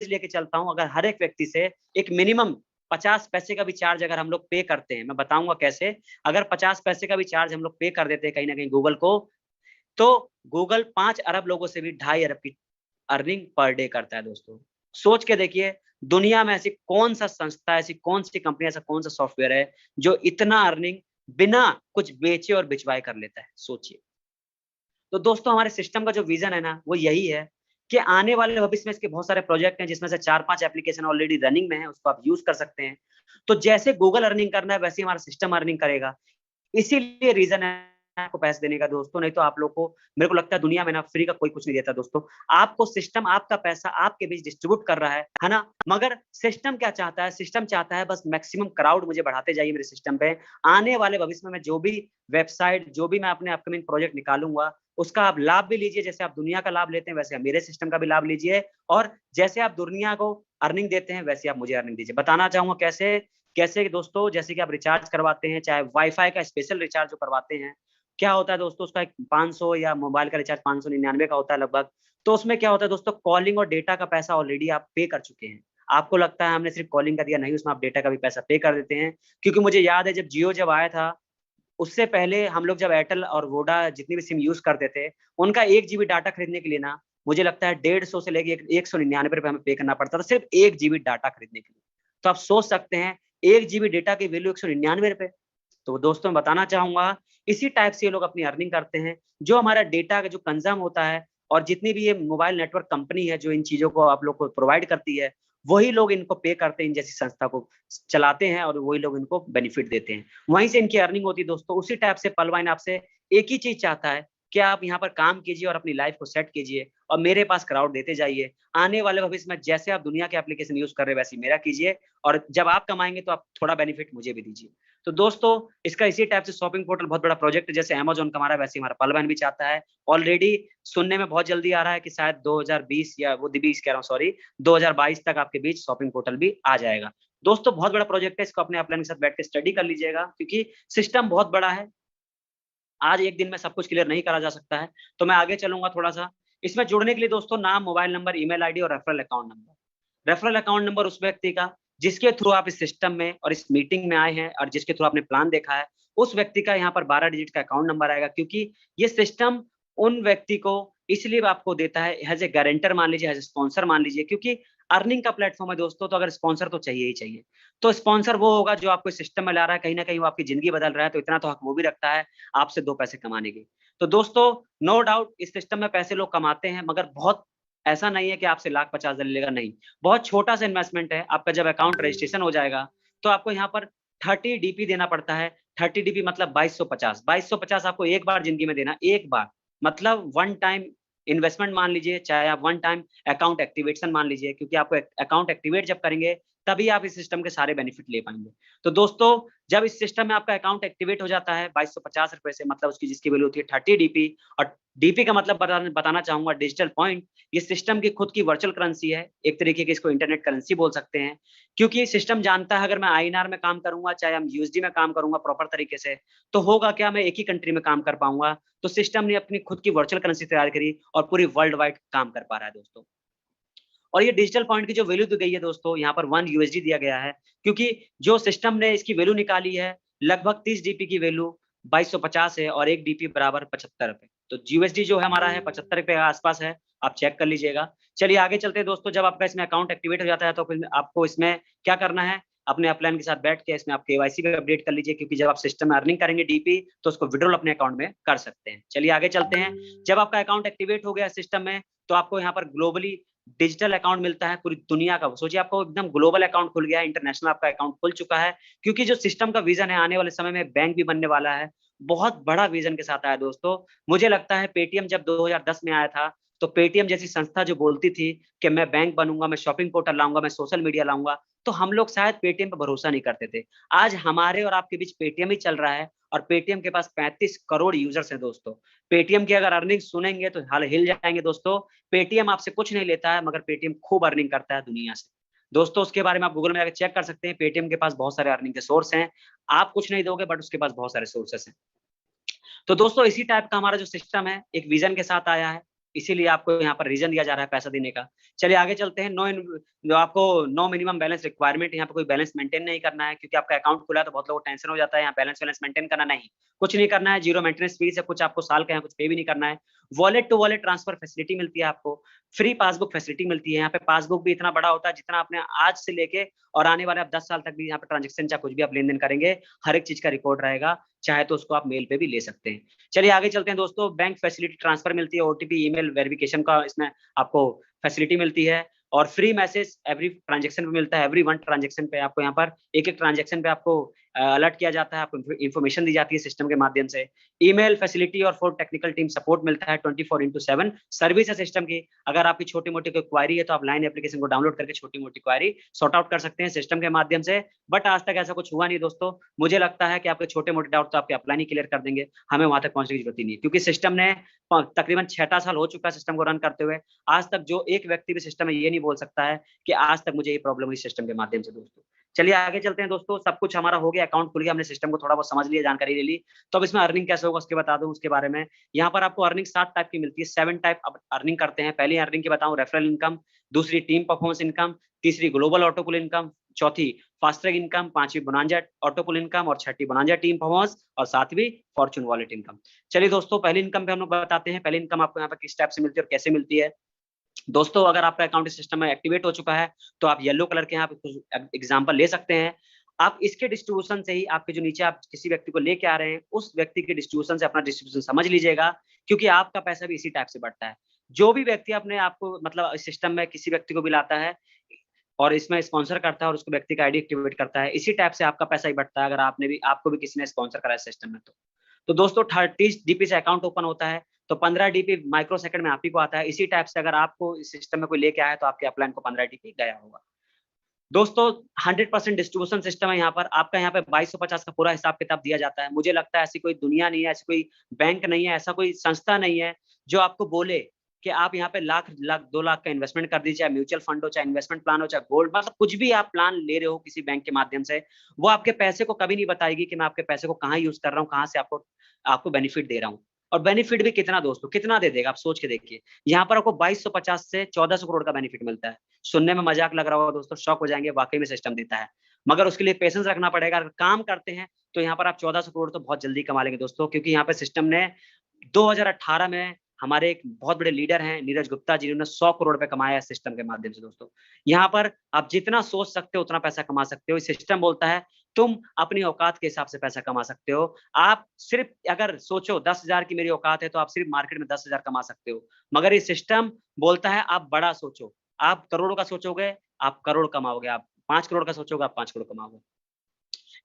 लेके चलता हूँ, अगर हर एक व्यक्ति से एक मिनिमम 50 पैसे का भी चार्ज अगर हम लोग पे करते हैं, मैं बताऊंगा कैसे। अगर 50 पैसे का भी चार्ज हम लोग पे कर देते हैं कहीं ना कहीं गूगल को, तो गूगल 5 अरब लोगों से भी 2.5 अरब की अर्निंग पर डे करता है दोस्तों। सोच के देखिए, दुनिया में ऐसी कौन सा संस्था, ऐसी कौन सी कंपनी, ऐसा कौन सा सॉफ्टवेयर है जो इतना अर्निंग बिना कुछ बेचे और बिचवाए कर लेता है, सोचिए। तो दोस्तों हमारे सिस्टम का जो विजन है ना, वो यही है कि आने वाले भविष्य में इसके बहुत सारे प्रोजेक्ट हैं, जिसमें से 4-5 एप्लीकेशन ऑलरेडी रनिंग में है, उसको आप यूज कर सकते हैं। तो जैसे गूगल अर्निंग करना है, वैसे ही हमारा सिस्टम अर्निंग करेगा। इसीलिए रीजन है आपको पैसे देने का दोस्तों, नहीं तो आप लोग को, मेरे को लगता है दुनिया में ना फ्री का कोई कुछ नहीं देता दोस्तों। आपको सिस्टम आपका पैसा आपके बीच डिस्ट्रीब्यूट कर रहा है ना। मगर सिस्टम क्या चाहता है, सिस्टम चाहता है बस मैक्सिमम क्राउड मुझे बढ़ाते जाइए मेरे सिस्टम पे। आने वाले भविष्य में मैं जो भी वेबसाइट, जो भी मैं अपने अपकमिंग प्रोजेक्ट निकालूंगा, उसका आप लाभ भी लीजिए। जैसे आप दुनिया का लाभ लेते हैं, वैसे आप मेरे सिस्टम का भी लाभ लीजिए। और जैसे आप दुनिया को अर्निंग देते हैं, वैसे आप मुझे अर्निंग दीजिए। बताना चाहूंगा कैसे। कैसे दोस्तों, जैसे कि आप रिचार्ज करवाते हैं, चाहे वाईफाई का स्पेशल रिचार्ज जो करवाते हैं, क्या होता है दोस्तों, उसका 500 या मोबाइल का रिचार्ज 599 का होता है लगभग। तो उसमें क्या होता है दोस्तों, कॉलिंग और डेटा का पैसा ऑलरेडी आप पे कर चुके हैं। आपको लगता है हमने सिर्फ कॉलिंग का दिया, नहीं, उसमें आप डेटा का भी पैसा पे कर देते हैं। क्योंकि मुझे याद है जब जियो जब आया था, उससे पहले हम लोग जब एयरटेल और वोडा जितनी भी सिम यूज करते थे, उनका 1 GB डाटा खरीदने के लिए ना, मुझे लगता है 150 से लेके 199 रुपए हमें पे करना पड़ता था, सिर्फ 1 GB डाटा खरीदने के लिए। तो आप सोच सकते हैं 1 GB डेटा की वैल्यू 199 रुपए। तो दोस्तों मैं बताना चाहूंगा, इसी टाइप से ये लोग अपनी अर्निंग करते हैं। जो हमारा डेटा का जो कंज्यूम होता है, और जितनी भी ये मोबाइल नेटवर्क कंपनी है जो इन चीजों को आप लोग को प्रोवाइड करती है, वही लोग इनको पे करते हैं, इन जैसी संस्था को चलाते हैं, और वही लोग इनको बेनिफिट देते हैं। वहीं से इनकी अर्निंग होती है दोस्तों। उसी टाइप से पलवाइन आपसे एक ही चीज चाहता है कि आप यहाँ पर काम कीजिए और अपनी लाइफ को सेट कीजिए, और मेरे पास क्राउड देते जाइए। आने वाले भविष्य में जैसे आप दुनिया के एप्लीकेशन यूज कर रहे हैं, वैसे मेरा कीजिए, और जब आप कमाएंगे तो आप थोड़ा बेनिफिट मुझे भी दीजिए। तो दोस्तों इसका इसी टाइप से शॉपिंग पोर्टल बहुत बड़ा प्रोजेक्ट है, जैसे अमेजोन का हमारा, वैसे हमारा पलवाइन भी चाहता है। ऑलरेडी सुनने में बहुत जल्दी आ रहा है कि शायद 2020 या वो 20 कह रहा हूँ, सॉरी, 2022 तक आपके बीच शॉपिंग पोर्टल भी आ जाएगा। दोस्तों बहुत बड़ा प्रोजेक्ट है, इसको अपने अपलाइन के साथ बैठ के स्टडी कर लीजिएगा, क्योंकि सिस्टम बहुत बड़ा है। आज एक दिन में सब कुछ क्लियर नहीं करा जा सकता है। तो मैं आगे चलूंगा थोड़ा सा। इसमें जुड़ने के लिए दोस्तों नाम, मोबाइल नंबर, ईमेल आईडी और referral account number. Referral account number उस व्यक्ति का जिसके थ्रू आप इस सिस्टम में और इस मीटिंग में आए हैं, और जिसके थ्रू आपने प्लान देखा है, उस व्यक्ति का यहाँ पर 12 डिजिट का अकाउंट नंबर आएगा। क्योंकि ये सिस्टम उन व्यक्ति को इसलिए आपको देता है एज ए गारंटर मान लीजिए, एज ए स्पॉन्सर मान लीजिए, क्योंकि अर्निंग का प्लेटफॉर्म है दोस्तों, तो अगर स्पॉन्सर तो चाहिए ही चाहिए। तो स्पॉन्सर वो होगा जो आपको सिस्टम में ला रहा है, कहीं ना कहीं वो आपकी जिंदगी बदल रहा है, तो इतना तो हक वो भी रखता है आपसे 2 पैसे कमाने की। तो दोस्तों नो डाउट इस सिस्टम में पैसे लोग कमाते हैं, मगर बहुत ऐसा नहीं है कि आपसे लाख 50 हजार लेगा, नहीं। बहुत छोटा सा इन्वेस्टमेंट है। आपका जब अकाउंट रजिस्ट्रेशन हो जाएगा, तो आपको यहाँ पर 30 DP देना पड़ता है। 30 DP मतलब 2250। 2250 आपको एक बार जिंदगी में देना, एक बार, मतलब वन टाइम इन्वेस्टमेंट मान लीजिए, चाहे आप वन टाइम अकाउंट एक्टिवेशन मान लीजिए, क्योंकि आपको अकाउंट एक्टिवेट जब करेंगे, तभी आप इस सिस्टम के सारे बेनिफिट ले पाएंगे। तो दोस्तों जब इस सिस्टम में आपका अकाउंट एक्टिवेट हो जाता है 2250 रुपए से, मतलब उसकी जिसकी वैल्यू होती है 30 DP, और डीपी का मतलब बताना चाहूंगा डिजिटल पॉइंट। ये सिस्टम की खुद की वर्चुअल करेंसी है, एक तरीके की इसको इंटरनेट करेंसी बोल सकते हैं। क्योंकि सिस्टम जानता है अगर मैं आईएनआर में काम करूंगा, चाहे हम यूएसडी में काम करूंगा प्रॉपर तरीके से, तो होगा क्या, मैं एक ही कंट्री में काम कर पाऊंगा। तो सिस्टम ने अपनी खुद की वर्चुअल करेंसी तैयार करी और पूरी वर्ल्ड वाइड काम कर पा रहा है दोस्तों। और ये डिजिटल पॉइंट की जो वैल्यू दी गई है दोस्तों, यहाँ पर 1 USD दिया गया है, क्योंकि जो सिस्टम ने इसकी वैल्यू निकाली है, लगभग 30 DP की वैल्यू 2250 है, और 1 DP बराबर 75 रुपए। तो यूएसडी जो है हमारा है 75 रुपए के आसपास है, आप चेक कर लीजिएगा। चलिए आगे चलते हैं दोस्तों। जब आपका इसमें अकाउंट एक्टिवेट हो जाता है, तो फिर आपको इसमें क्या करना है, अपने अपलाइन के साथ बैठ के इसमें आप केवाईसी पे अपडेट कर लीजिए, क्योंकि जब आप सिस्टम में अर्निंग करेंगे डीपी, तो उसको विड्रॉल अपने अकाउंट में कर सकते हैं। चलिए आगे चलते हैं। जब आपका अकाउंट एक्टिवेट हो गया सिस्टम में, तो आपको यहाँ पर ग्लोबली डिजिटल अकाउंट मिलता है पूरी दुनिया का। सोचिए आपको एकदम ग्लोबल अकाउंट खुल गया है, इंटरनेशनल आपका अकाउंट खुल चुका है। क्योंकि जो सिस्टम का विजन है, आने वाले समय में बैंक भी बनने वाला है, बहुत बड़ा विजन के साथ आया दोस्तों। मुझे लगता है पेटीएम जब 2010 में आया था, तो पेटीएम जैसी संस्था जो बोलती थी कि मैं बैंक बनूंगा, मैं शॉपिंग पोर्टल लाऊंगा, मैं सोशल मीडिया लाऊंगा, तो हम लोग शायद पेटीएम पर भरोसा नहीं करते थे। आज हमारे और आपके बीच पेटीएम ही चल रहा है, और पेटीएम के पास 35 करोड़ यूजर्स हैं दोस्तों। पेटीएम की अगर अर्निंग सुनेंगे तो हाल हिल जाएंगे दोस्तों। पेटीएम आपसे कुछ नहीं लेता है, मगर पेटीएम खूब अर्निंग करता है दुनिया से दोस्तों। उसके बारे में आप गूगल में जाकर चेक कर सकते हैं। पेटीएम के पास बहुत सारे अर्निंग के सोर्स हैं। आप कुछ नहीं दोगे, बट उसके पास बहुत सारे सोर्सेस हैं। तो दोस्तों इसी टाइप का हमारा जो सिस्टम है, एक विजन के साथ आया है। इसीलिए आपको यहाँ पर रीजन दिया जा रहा है पैसा देने का। चलिए आगे चलते हैं। नो मिनिमम बैलेंस रिक्वायरमेंट, यहाँ पे कोई बैलेंस मेंटेन नहीं करना है, क्योंकि आपका अकाउंट खुला है तो बहुत लोगों को टेंशन हो जाता है यहाँ बैलेंस मेंटेन करना। नहीं, कुछ नहीं करना है, जीरो मेंटेनेंस फीस है, कुछ आपको साल का यहाँ कुछ पे भी नहीं करना है। Wallet to wallet transfer facility मिलती है आपको, फ्री पासबुक फैसिलिटी मिलती है। यहाँ पे पासबुक भी इतना बड़ा होता है जितना आपने आज से लेके और आने वाले आप 10 साल तक भी यहाँ पे ट्रांजेक्शन चाहे कुछ भी आप लेन देन करेंगे, हर एक चीज का रिकॉर्ड रहेगा, चाहे तो उसको आप मेल पे भी ले सकते हैं। चलिए आगे चलते हैं दोस्तों। बैंक फैसिलिटी ट्रांसफर मिलती है, ओटीपी ईमेल वेरिफिकेशन का इसमें आपको फैसिलिटी मिलती है, और फ्री मैसेज एवरी ट्रांजेक्शन पे मिलता है। एवरी वन ट्रांजेक्शन पे आपको यहाँ पर एक ट्रांजेक्शन पे आपको अलर्ट किया जाता है, आपको इन्फॉर्मेशन दी जाती है सिस्टम के माध्यम से। ईमेल फैसिलिटी और फॉर टेक्निकल टीम सपोर्ट मिलता है, 24/7 सर्विस है सिस्टम की। अगर आपकी छोटी मोटी कोई क्वारी है तो आप लाइन एप्लीकेशन को डाउनलोड करके छोटी मोटी क्वारी सॉर्ट आउट कर सकते हैं सिस्टम के माध्यम से। बट आज तक ऐसा कुछ हुआ नहीं दोस्तों। मुझे लगता है कि आपके छोटे मोटे डाउट तो आपके अपलाइन ही क्लियर कर देंगे, हमें वहां तक पहुंचने की जरूरत ही नहीं, क्योंकि सिस्टम ने तकरीबन 6 साल हो चुका है सिस्टम को रन करते हुए। आज तक जो एक व्यक्ति भी सिस्टम में ये नहीं बोल सकता है कि आज तक मुझे ये प्रॉब्लम हुई सिस्टम के माध्यम से दोस्तों। चलिए आगे चलते हैं दोस्तों। सब कुछ हमारा हो गया, अकाउंट खुल गया, हमने सिस्टम को थोड़ा बहुत समझ लिया, जानकारी ले ली। तो अब इसमें अर्निंग कैसे होगा उसके बता दूं उसके बारे में। यहाँ पर आपको अर्निंग 7 टाइप की मिलती है, 7 टाइप अर्निंग करते हैं। पहली अर्निंग की बताऊं, रेफरल इनकम, दूसरी टीम परफॉर्मेंस इनकम, तीसरी ग्लोबल ऑटोपुल इनकम, चौथी फास्ट ट्रैक इनकम, पांचवी बोनांजा ऑटोपुल इनकम, और छठी बोनांजा टीम परफॉर्मेंस, और सातवीं फॉर्चून वॉलेट इनकम। चलिए दोस्तों, पहली इनकम पे हम लोग बताते हैं। पहली इनकम आपको यहाँ पर किस टाइप से मिलती है और कैसे मिलती है। दोस्तों अगर आपका अकाउंट सिस्टम में एक्टिवेट हो चुका है तो आप येलो कलर के यहाँ पे एग्जांपल ले सकते हैं। आप इसके डिस्ट्रीब्यूशन से ही, आपके जो नीचे आप किसी व्यक्ति को लेके आ रहे हैं उस व्यक्ति के डिस्ट्रीब्यूशन से अपना डिस्ट्रीब्यूशन समझ लीजिएगा, क्योंकि आपका पैसा भी इसी टाइप से बढ़ता है। जो भी व्यक्ति अपने आपको मतलब सिस्टम में किसी व्यक्ति को भी लाता है और इसमें स्पॉन्सर करता है और उसको व्यक्ति का आईडी एक्टिवेट करता है, इसी टाइप से आपका पैसा ही बढ़ता है, अगर आपको भी किसी ने स्पॉन्सर करा है सिस्टम में तो दोस्तों 30 डीपी से अकाउंट ओपन होता है तो 15 डीपी माइक्रो सेकंड में आप ही को आता है। इसी टाइप से अगर आपको इस सिस्टम में कोई लेके आया तो आपके अपलाइन को 15 डीपी गया होगा। दोस्तों 100% डिस्ट्रीब्यूशन सिस्टम है। यहाँ पर आपका यहाँ पे 2250 का पूरा हिसाब किताब दिया जाता है। मुझे लगता है ऐसी कोई दुनिया नहीं है, ऐसी कोई बैंक नहीं है, ऐसा कोई संस्था नहीं है जो आपको बोले कि आप यहाँ पे लाख 2 लाख का इन्वेस्टमेंट कर दीजिए, चाहे म्यूचुअल फंड हो, चाहे इन्वेस्टमेंट प्लान हो, चाहे गोल्ड, मतलब कुछ भी आप प्लान ले रहे हो किसी बैंक के माध्यम से, वो आपके पैसे को कभी नहीं बताएगी कि मैं आपके पैसे को कहाँ यूज कर रहा हूँ, कहाँ से आपको बेनिफिट दे रहा हूँ। और बेनिफिट भी कितना दोस्तों, कितना दे देगा आप सोच के देखिए। यहाँ पर आपको 2250 से 1400 करोड़ का बेनिफिट मिलता है। सुनने में मजाक लग रहा होगा दोस्तों, शॉक हो जाएंगे, वाकई में सिस्टम देता है, मगर उसके लिए पेशेंस रखना पड़ेगा। अगर काम करते हैं तो यहाँ पर आप 1400 करोड़ तो बहुत जल्दी कमा लेंगे दोस्तों, क्योंकि यहाँ पे सिस्टम ने 2018 में हमारे एक बहुत बड़े लीडर हैं नीरज गुप्ता, जिन्होंने 100 करोड़ रुपए कमाया है सिस्टम के माध्यम से दोस्तों। यहाँ पर आप जितना सोच सकते हो उतना पैसा कमा सकते हो। सिस्टम बोलता है तुम अपनी औकात के हिसाब से पैसा कमा सकते हो। आप सिर्फ अगर सोचो 10,000 की मेरी औकात है तो आप सिर्फ मार्केट में 10,000 कमा सकते हो, मगर ये सिस्टम बोलता है आप बड़ा सोचो, आप करोड़ों का सोचोगे आप करोड़ कमाओगे, आप 5 करोड़ का सोचोगे आप 5 करोड़ कमाओगे।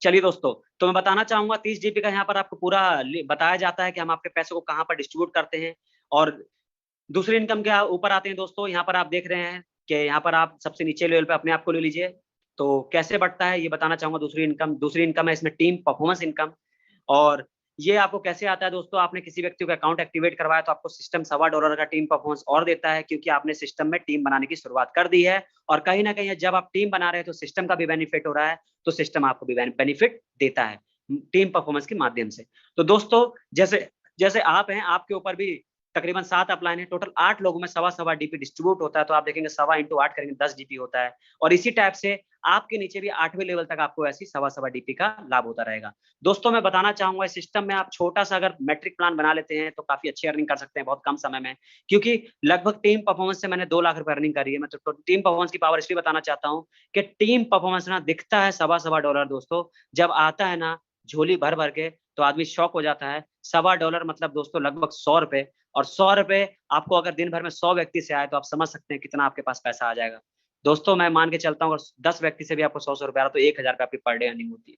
चलिए दोस्तों, तो मैं बताना चाहूंगा 30 जीबी का यहाँ पर आपको पूरा बताया जाता है कि हम आपके पैसे को कहाँ पर डिस्ट्रीब्यूट करते हैं। और दूसरी इनकम के ऊपर आते हैं दोस्तों। यहाँ पर आप देख रहे हैं कि यहाँ पर आप सबसे नीचे लेवल पे अपने आप को ले लीजिए, तो कैसे बढ़ता है ये बताना चाहूंगा। दूसरी इनकम है इसमें टीम परफॉर्मेंस इनकम। और ये आपको कैसे आता है दोस्तों, आपने किसी व्यक्ति का अकाउंट एक्टिवेट करवाया तो आपको सिस्टम $1.25 का टीम परफॉर्मेंस और देता है, क्योंकि आपने सिस्टम में टीम बनाने की शुरुआत कर दी है। और कहीं ना कहीं जब आप टीम बना रहे हैं तो सिस्टम का भी बेनिफिट हो रहा है, तो सिस्टम आपको भी बेनिफिट देता है टीम परफॉर्मेंस के माध्यम से। तो दोस्तों जैसे जैसे आप हैं, आपके ऊपर भी तकरीबन 7 अपलाइन है, टोटल 8 लोगों में सवा डीपी डिस्ट्रीब्यूट होता है, तो आप देखेंगे 1.25 into 8 करेंगे 10 डीपी होता है। और इसी टाइप से आपके नीचे भी 8वें लेवल तक आपको ऐसी सवा डीपी का लाभ होता रहेगा। दोस्तों मैं बताना चाहूंगा इस सिस्टम में आप छोटा सा अगर मैट्रिक प्लान बना लेते हैं तो काफी अच्छी अर्निंग कर सकते हैं बहुत कम समय में, क्योंकि लगभग टीम परफॉर्मेंस से मैंने 2 लाख रुपए अर्निंग करी है। मैं तो टीम परफॉर्मेंस की पावर इसलिए बताना चाहता हूँ कि टीम परफॉर्मेंस ना दिखता है $1.25 दोस्तों, जब आता है ना झोली भर भर के तो आदमी शॉक हो जाता है। $1.25 मतलब दोस्तों लगभग 100 रुपए, और 100 रुपए आपको अगर दिन भर में 100 व्यक्ति से आए तो आप समझ सकते हैं कितना आपके पास पैसा आ जाएगा। दोस्तों मैं मान के चलता हूँ अगर 10 व्यक्ति से भी आपको 100 रुपए आ रहा तो 1000 रुपए आपकी पर डे अर्निंग होती है।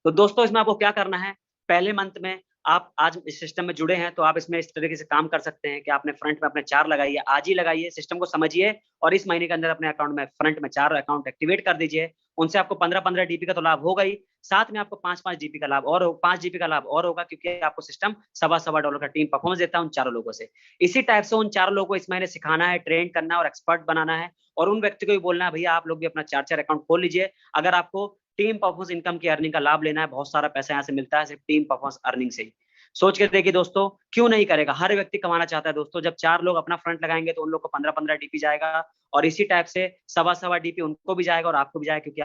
तो दोस्तों इसमें आपको क्या करना है, पहले मंथ में आप आज इस सिस्टम में जुड़े हैं तो आप इसमें इस तरीके से काम कर सकते हैं कि आपने फ्रंट में अपने 4 लगाइए, आज ही लगाइए, सिस्टम को समझिए और इस महीने के अंदर अपने अकाउंट में फ्रंट में 4 अकाउंट एक्टिवेट कर दीजिए। उनसे आपको 15-15 डीपी का तो लाभ होगा ही, साथ में आपको 5-5 डीपी का लाभ और 5 डीपी का लाभ और होगा, क्योंकि आपको सिस्टम $1.25 का टीम परफॉर्मेंस देता है उन चारों लोगों से। इसी टाइप से उन 4 लोगों को इस महीने सिखाना है, ट्रेन करना है और एक्सपर्ट बनाना है, और उन व्यक्ति को भी बोलना है भैया आप लोग भी अपना 4-4 अकाउंट खोल लीजिए। अगर आपको टीम परफॉर्मेंस इनकम की अर्निंग का लाभ लेना है, बहुत सारा पैसा यहाँ से मिलता है सिर्फ टीम परफॉर्मेंस अर्निंग से ही। सोच के देखिए दोस्तों, क्यों नहीं करेगा? हर व्यक्ति कमाना चाहता है दोस्तों। जब 4 लोग अपना फ्रंट लगाएंगे तो उन लोग को 15-15 डीपी जाएगा, और इसी टाइप से सवा-सवा डीपी उनको भी जाएगा और आपको भी जाएगा, क्योंकि